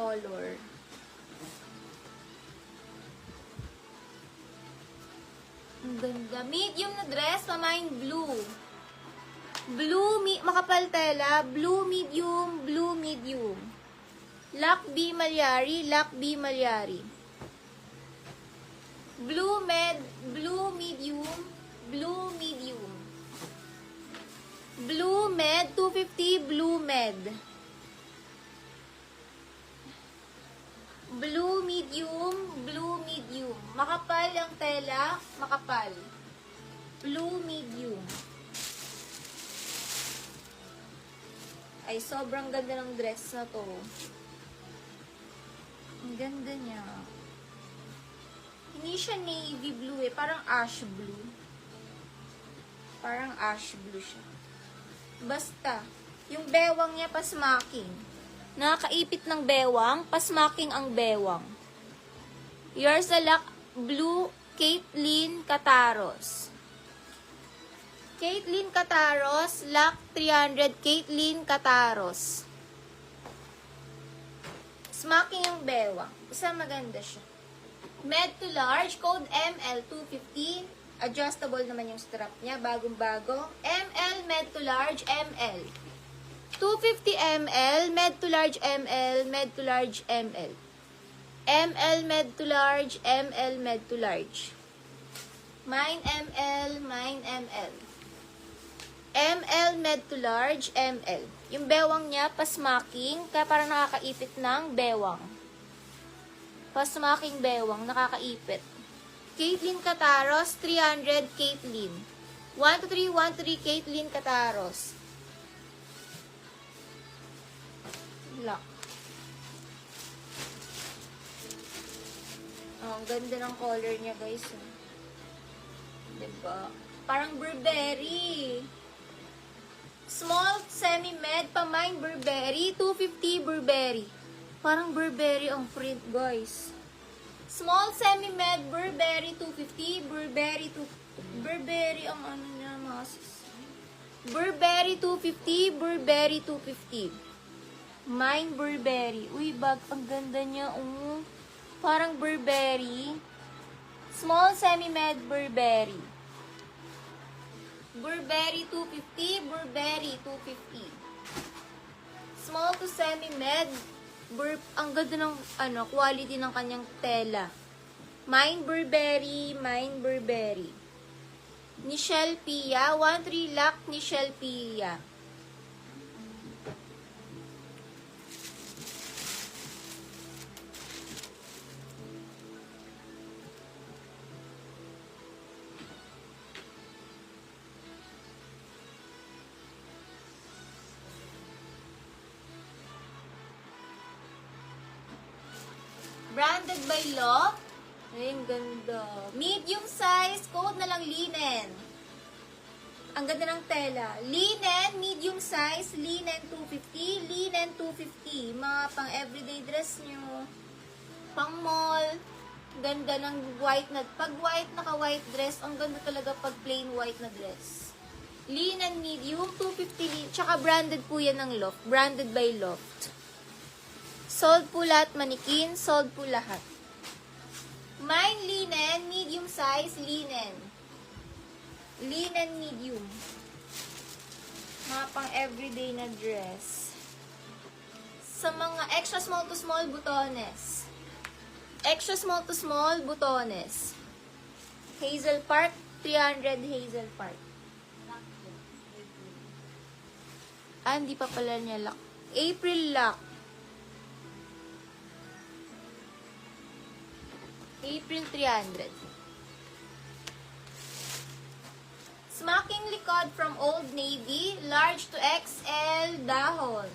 color. Ang ganda. Medium na dress, pamain blue. Blue, makapal tela, blue medium, blue medium. Lac B Malyari, Lac B Malyari. Blue med, blue medium, blue medium. Blue med, 250, blue med. Blue medium, blue medium. Makapal ang tela, makapal. Blue medium. Ay, sobrang ganda ng dress na to. Ang ganda niya. Hindi siya navy blue eh. Parang ash blue. Parang ash blue siya. Basta, yung bewang niya pasmaking. Nakakaipit ng bewang, pasmaking ang bewang. Yours a Lac Blue, Caitlin Cataros. Caitlin Cataros, Lac 300, Caitlin Cataros. Smaking yung bewang. Isa maganda siya. Med to large, code ML250. Adjustable naman yung strap niya, bagong-bago. ML, med to large, ML. 250 ml, med to large ml, med to large ml. ML, med to large, ML, med to large. Mine ML, mine ML. ML, med to large, ML. Yung bewang niya, pasmaking, kaya parang nakakaipit ng bewang. Pasmaking bewang, nakakaipit. Caitlin Cataros, 300, Caitlin. 123, 123, Caitlin Cataros. Lock. Oh, ang ganda ng color niya, guys. Diba? Parang Burberry. Small, semi-med, pamine Burberry. 250 Burberry. Parang Burberry ang print, guys. Small, semi-med, Burberry. 250. Burberry ang ano niya, mga sis. Burberry 250. Burberry 250. Mine Burberry. Uy, bag. Ang ganda niya. Parang Burberry. Small semi-med Burberry. Burberry 250. Burberry 250. Small to semi-med. Ang ganda ng quality ng kanyang tela. Mine Burberry. Mine Burberry. Michelle Pia. 13 Lac Michelle Pia. Branded by Love. Ay, ang ganda. Medium size, code na lang linen. Ang ganda ng tela. Linen, medium size, linen 250, linen 250. Mga pang everyday dress nyo. Pang mall. Ganda ng white na. Pag white, naka-white dress, ang ganda talaga pag plain white na dress. Linen medium, 250. Tsaka branded po yan ng Loft. Branded by Loft. Sold po lahat manikin, sold po lahat. Mine linen, medium size, linen. Linen medium. Mga pang everyday na dress. Sa mga extra small to small, butones. Extra small to small, butones. Hazel Park, 300 Hazel Park. Ah, hindi pa pala niya lock. April lock. April 300. Smacking likod from Old Navy, large to XL dahon.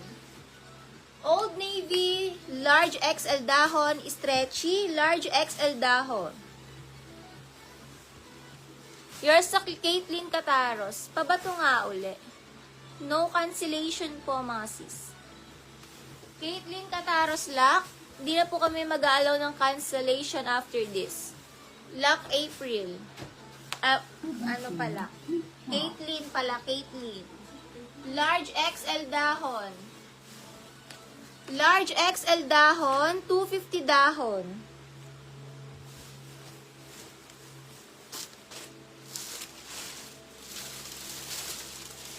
Old Navy, large XL dahon, stretchy, large XL dahon. Yours sa Caitlin Cataros. Pabato nga uli. No cancellation po, mga sis. Caitlin Cataros lock. Di na po kami mag-aalaw ng cancellation after this. Lock April. Ano pala? Caitlin pala, Caitlin. Large XL dahon. Large XL dahon, 250 dahon.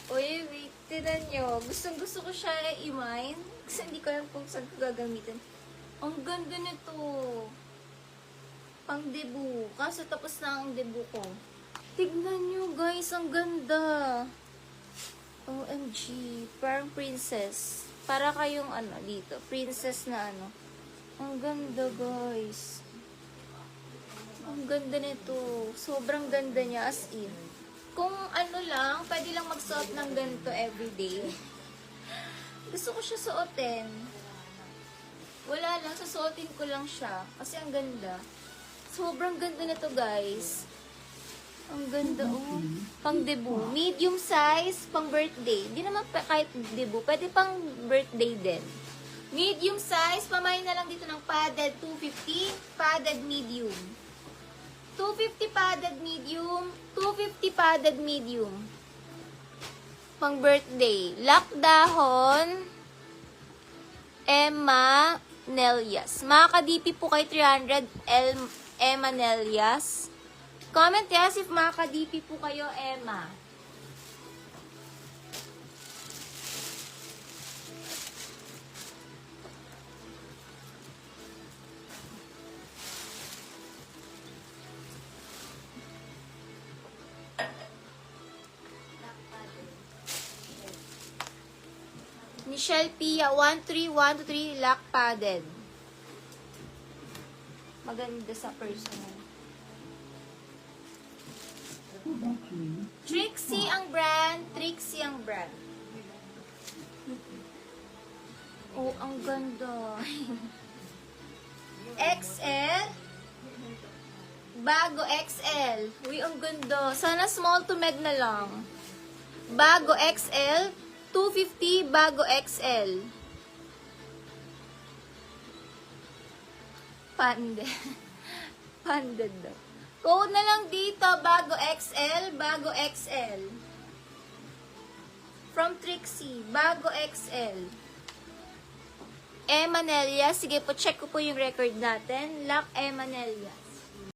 Uy, wait, tinan nyo. Gusto ko siya i-mine. Kasi hindi ko alam kung saan ko gagamitin. Ang ganda nito. Pang debut. Kaso tapos na ang debut ko. Tignan nyo guys, ang ganda. OMG. Parang princess. Para kayong ano dito. Princess na ano. Ang ganda guys. Ang ganda nito. Sobrang ganda niya as in. Kung ano lang, pwede lang magsuot ng ganito everyday. Gusto ko siya suotin. Wala lang, susuotin ko lang siya. Kasi ang ganda. Sobrang ganda nito guys. Ang ganda oh. Pang debut. Medium size, pang birthday. Hindi naman kahit debut. Pwede pang birthday din. Medium size, pamain na lang dito ng padded 250. Padded medium. 250 padded medium. 250 padded medium. Pang birthday. Lock dahon. Emma Nelias. Makaka-DP po kay 300 Emma Nelias. Comment yes if makaka-DP po kayo, Emma. Michelle Pia, 13123 lock padded. Maganda sa personal. Trixie ang brand. Trixie ang brand. Oh, ang ganda. XL. Bago XL. Uy, ang ganda. Sana small to med na lang. Bago XL. 250 bago XL. Pande. Panded daw. Code na lang dito, bago XL, bago XL. From Trixie, bago XL. Emma Nelias, sige po, check ko po yung record natin. Lock Emma Nelias.